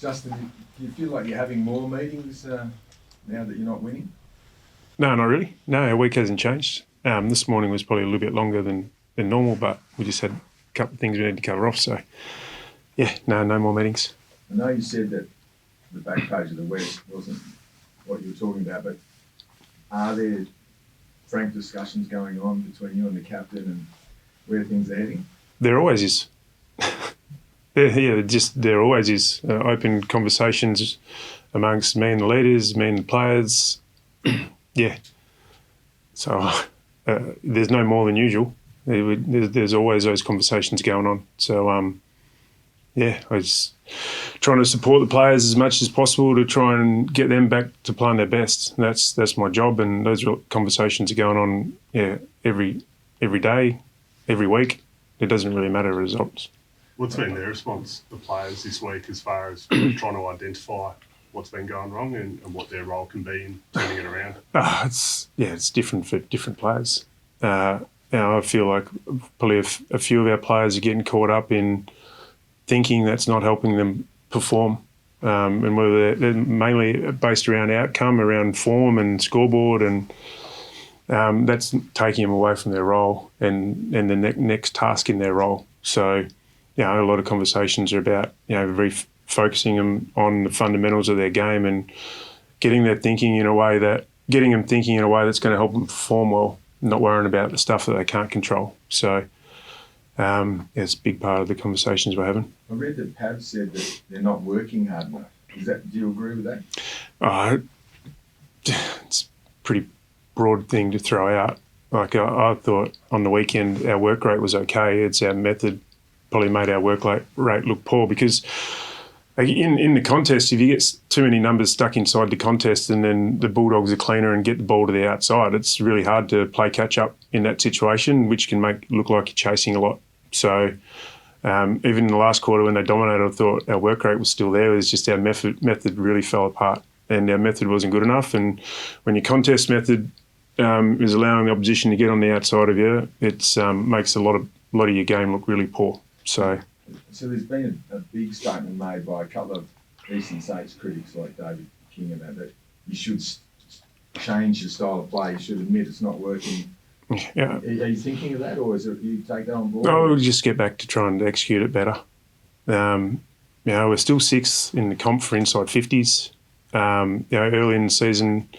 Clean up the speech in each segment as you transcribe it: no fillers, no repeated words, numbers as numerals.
Justin, do you feel like you're having more meetings now that you're not winning? No, not really. No, our week hasn't changed. This morning was probably a little bit longer than normal, but we just had a couple of things we need to cover off. So, yeah, no more meetings. I know you said that the back page of the West wasn't what you were talking about, but are there frank discussions going on between you and the captain and where things are heading? There always is. There always is open conversations amongst me and the leaders, me and the players. Yeah. So there's no more than usual. There's always those conversations going on. So, I was trying to support the players as much as possible to try and get them back to playing their best. That's my job, and those conversations are going on, every day, every week. It doesn't really matter the results. What's been their response, the players, this week, as far as trying to identify what's been going wrong and what their role can be in turning it around? It's different for different players. I feel like probably a few of our players are getting caught up in thinking that's not helping them perform, and whether they're mainly based around outcome, around form and scoreboard, and that's taking them away from their role and the next task in their role. So, a lot of conversations are about, refocusing them on the fundamentals of their game and getting them thinking in a way that's going to help them perform well, not worrying about the stuff that they can't control. So, it's a big part of the conversations we're having. I read that Pav said that they're not working hard enough. Do you agree with that? It's a pretty broad thing to throw out. Like I thought on the weekend our work rate was okay. It's our method probably made our work rate look poor, because in the contest, if you get too many numbers stuck inside the contest and then the Bulldogs are cleaner and get the ball to the outside, it's really hard to play catch up in that situation, which can make it look like you're chasing a lot. So even in the last quarter when they dominated, I thought our work rate was still there. It was just our method really fell apart, and our method wasn't good enough. And when your contest method is allowing the opposition to get on the outside of you, it makes a lot of your game look really poor. So there's been a big statement made by a couple of Eastern States critics like David King about that you should change your style of play. You should admit it's not working. Yeah. Are you thinking of that, or is it you take that on board? No, we'll just get back to trying to execute it better. We're still sixth in the comp for inside 50s. Early in the season,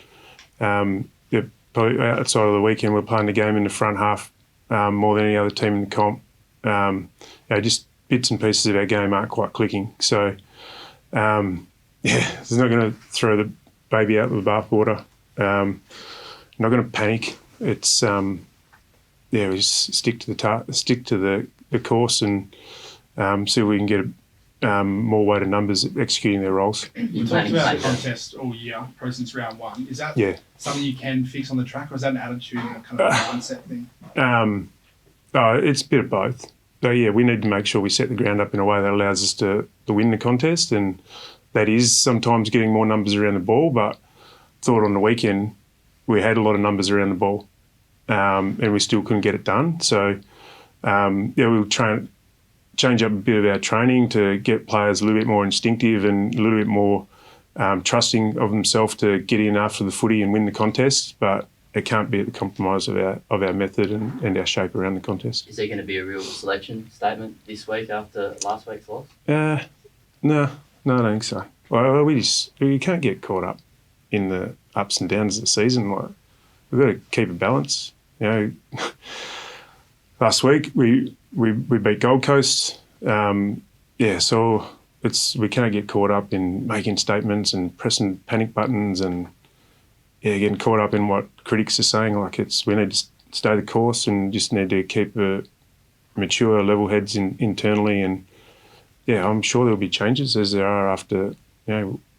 probably outside of the weekend, we're playing the game in the front half more than any other team in the comp. Just bits and pieces of our game aren't quite clicking. So, it's not going to throw the baby out with the bathwater. Not going to panic. It's we just stick to the course and see if we can get more weighted numbers executing their roles. You talked about the contest all year, probably since round one. Is that something you can fix on the track, or is that an attitude and a kind of mindset thing? It's a bit of both. So, we need to make sure we set the ground up in a way that allows us to win the contest, and that is sometimes getting more numbers around the ball. But I thought on the weekend we had a lot of numbers around the ball, and we still couldn't get it done. So, we'll change up a bit of our training to get players a little bit more instinctive and a little bit more trusting of themselves to get in after the footy and win the contest. But it can't be at the compromise of our method and our shape around the contest. Is there going to be a real selection statement this week after last week's loss? No, I don't think so. Well, we can't get caught up in the ups and downs of the season. Like, we've got to keep a balance. Last week we beat Gold Coast. So we can't get caught up in making statements and pressing panic buttons and getting caught up in what critics are saying. Like, we need to stay the course and just need to keep a mature, level heads internally. And I'm sure there'll be changes as there are after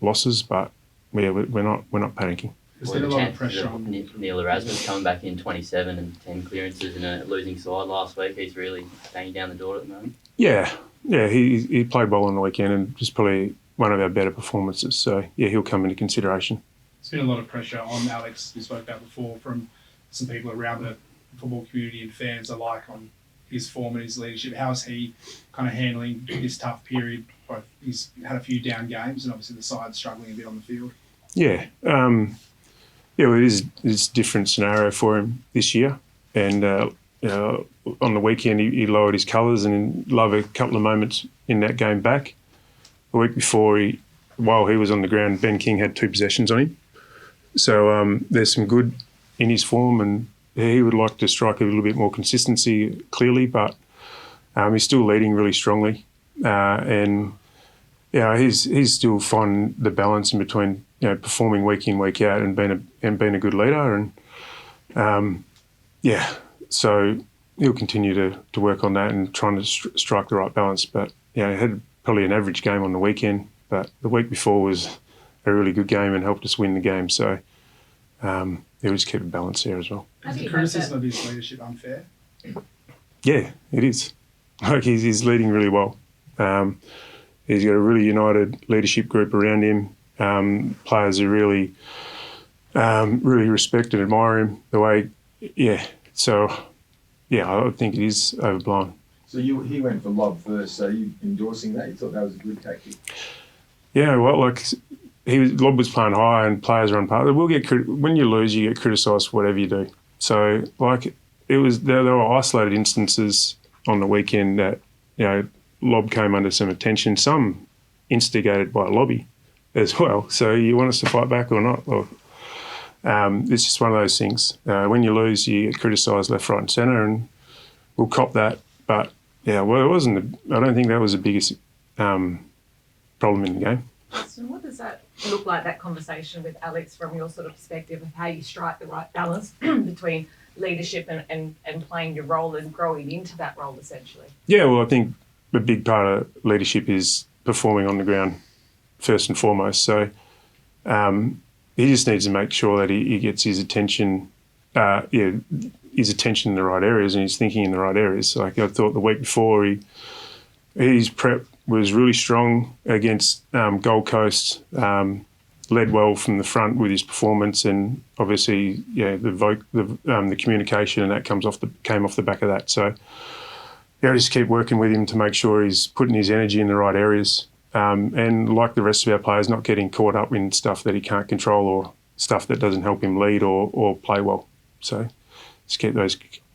losses, but we're not panicking. Is there a lot of pressure on Neil Erasmus coming back in 27 and 10 clearances in a losing side last week? He's really banging down the door at the moment. Yeah, he played well on the weekend and just probably one of our better performances. So he'll come into consideration. There's been a lot of pressure on Alex, you spoke about before, from some people around the football community and fans alike on his form and his leadership? How's he kind of handling this tough period? Both he's had a few down games, and obviously the side's struggling a bit on the field. Yeah. Well, it's a different scenario for him this year. And on the weekend, he lowered his colours and loved a couple of moments in that game back. The week before, while he was on the ground, Ben King had 2 possessions on him. So there's some good in his form, and he would like to strike a little bit more consistency, clearly, but he's still leading really strongly. And he's still finding the balance in between performing week in, week out, and being a good leader. And so he'll continue to work on that and trying to strike the right balance. But he had probably an average game on the weekend, but the week before was a really good game and helped us win the game. So he'll just keep a balance there as well. Is the criticism of his leadership unfair? Yeah, it is. Like he's leading really well. He's got a really united leadership group around him. Players who really respect and admire him. The way, So, I think it is overblown. So he went for lob first. So you endorsing that? You thought that was a good tactic? Yeah, well, Lob was playing high and players are on par. When you lose, you get criticised for whatever you do. So, there were isolated instances on the weekend that Lob came under some attention. Some instigated by Lobby as well. So you want us to fight back or not? Or, it's just one of those things. When you lose, you get criticised left, right, and centre, and we'll cop that. But it wasn't. I don't think that was the biggest problem in the game. So what does that look like, that conversation with Alex, from your sort of perspective of how you strike the right balance between leadership and playing your role and growing into that role, essentially? Yeah, well, I think a big part of leadership is performing on the ground first and foremost. So he just needs to make sure that he gets his attention, his attention in the right areas and he's thinking in the right areas. Like I thought the week before, his prep was really strong against Gold Coast, led well from the front with his performance, and obviously, the communication and that came off the back of that. So, just keep working with him to make sure he's putting his energy in the right areas, and like the rest of our players, not getting caught up in stuff that he can't control or stuff that doesn't help him lead or play well. So, just keep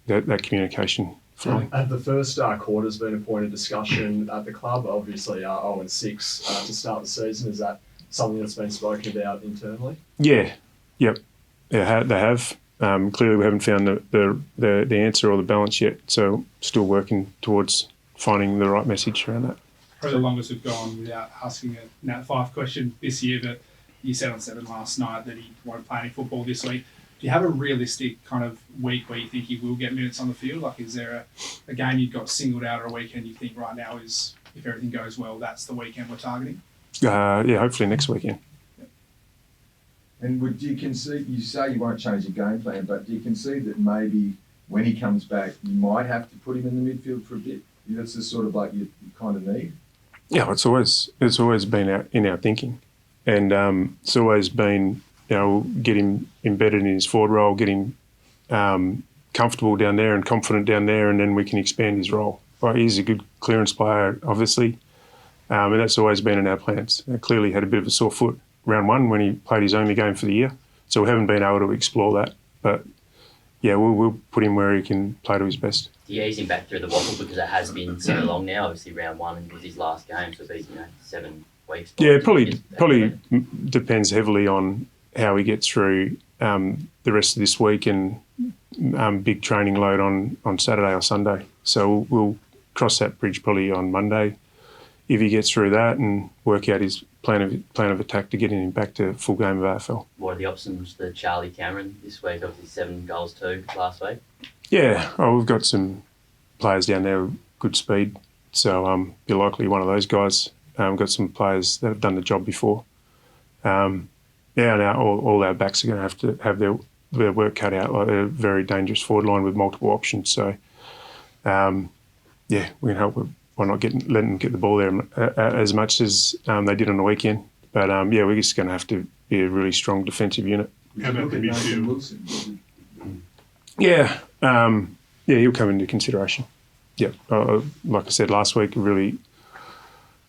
that communication flowing. Have the first quarter's been a point of discussion at the club? Obviously, 0-6 to start the season. Is that something that's been spoken about internally? Yeah, yep, they have. Clearly, we haven't found the answer or the balance yet, so still working towards finding the right message around that. Probably the longest we've gone without asking a Nat 5 question this year, but you said on 7 last night that he won't play any football this week. Do you have a realistic kind of week where you think he will get minutes on the field? Like, is there a game you've got singled out or a weekend you think right now is, if everything goes well, that's the weekend we're targeting? Hopefully next weekend. Yep. And do you concede, you say you won't change your game plan, but do you concede that maybe when he comes back, you might have to put him in the midfield for a bit? That's the sort of like you kind of need? Yeah, it's always been in our thinking. And it's always been, get him embedded in his forward role, get him comfortable down there and confident down there, and then we can expand his role. Right, he's a good clearance player, obviously, and that's always been in our plans. Clearly had a bit of a sore foot round 1 when he played his only game for the year, so we haven't been able to explore that. But, we'll put him where he can play to his best. Do you ease him back through the waffle because it has been so long now? Obviously, round 1 was his last game, so it'll be 7 weeks. Yeah, probably depends heavily on how he gets through the rest of this week and big training load on Saturday or Sunday. So we'll cross that bridge probably on Monday if he gets through that and work out his plan of attack to getting him back to full game of AFL. What are the options for Charlie Cameron this week? Obviously 7 goals too last week. Yeah, we've got some players down there with good speed, so you're likely one of those guys. We've got some players that have done the job before. Now all our backs are going to have to have their work cut out. Like they're a very dangerous forward line with multiple options. So, we can help by not letting them get the ball there as much as they did on the weekend. But we're just going to have to be a really strong defensive unit. How about the midfield? Wilson? He'll come into consideration. Yeah, like I said last week, I really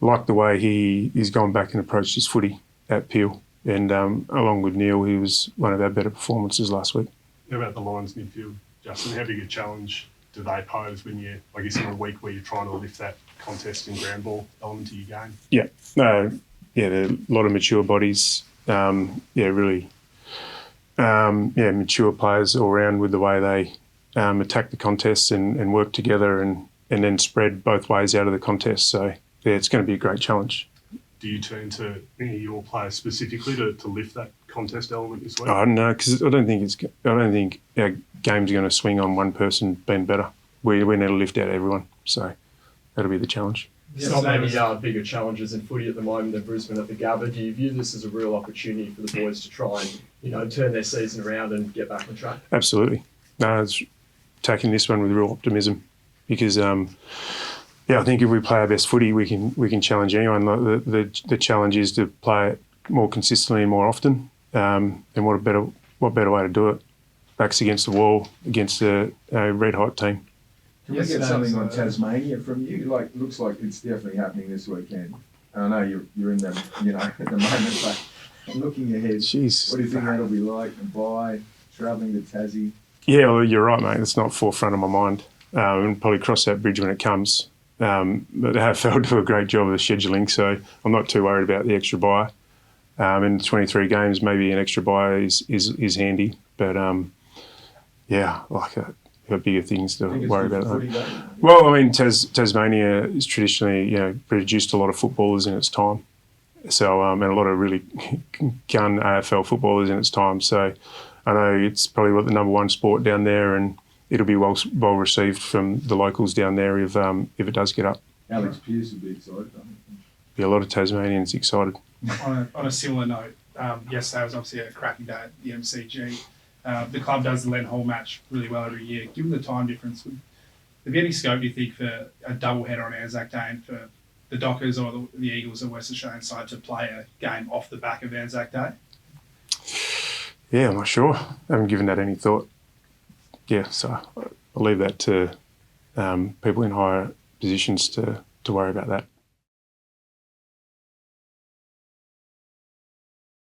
like the way he's gone back and approached his footy at Peel. And along with Neil, he was one of our better performances last week. How about the Lions midfield, Justin? How big a challenge do they pose when you're, I guess, in a week where you're trying to lift that contest and ground ball element to your game? Yeah, there are a lot of mature bodies. Really, mature players all round with the way they attack the contest and work together and then spread both ways out of the contest. So yeah, it's going to be a great challenge. Do you turn to any of your players specifically to lift that contest element this week? I don't know, because I don't think our game's going to swing on one person being better. We need to lift out everyone. So that'll be the challenge. There's not many bigger challenges in footy at the moment than Brisbane at the Gabba. Do you view this as a real opportunity for the boys to try and, turn their season around and get back on track? Absolutely. No, it's taking this one with real optimism because, I think if we play our best footy, we can challenge anyone. The challenge is to play it more consistently and more often. And what better way to do it? Backs against the wall against a red hot team. Can we get something on Tasmania from you? Looks like it's definitely happening this weekend. I know you're in them, at the moment, but looking ahead, Jeez. What do you think that'll be like? Travelling to Tassie? Yeah, well, you're right, mate. It's not forefront of my mind. And probably cross that bridge when it comes. But the AFL do a great job of the scheduling, so I'm not too worried about the extra bye. In 23 games, maybe an extra bye is handy. But got bigger things to worry about. Well, I mean, Tasmania is traditionally, produced a lot of footballers in its time. So, and a lot of really gun AFL footballers in its time. So, I know it's probably the number one sport down there, and it'll be well received from the locals down there if it does get up. Alex Pearce will be excited. Be a lot of Tasmanians excited. On a similar note, yesterday was obviously a cracking day at the MCG. The club does the Len Hall match really well every year. Given the time difference, would there be any scope, do you think, for a double header on Anzac Day and for the Dockers or the Eagles or West Australian side to play a game off the back of Anzac Day? Yeah, I'm not sure. I haven't given that any thought. Yeah, so I'll leave that to people in higher positions to worry about that.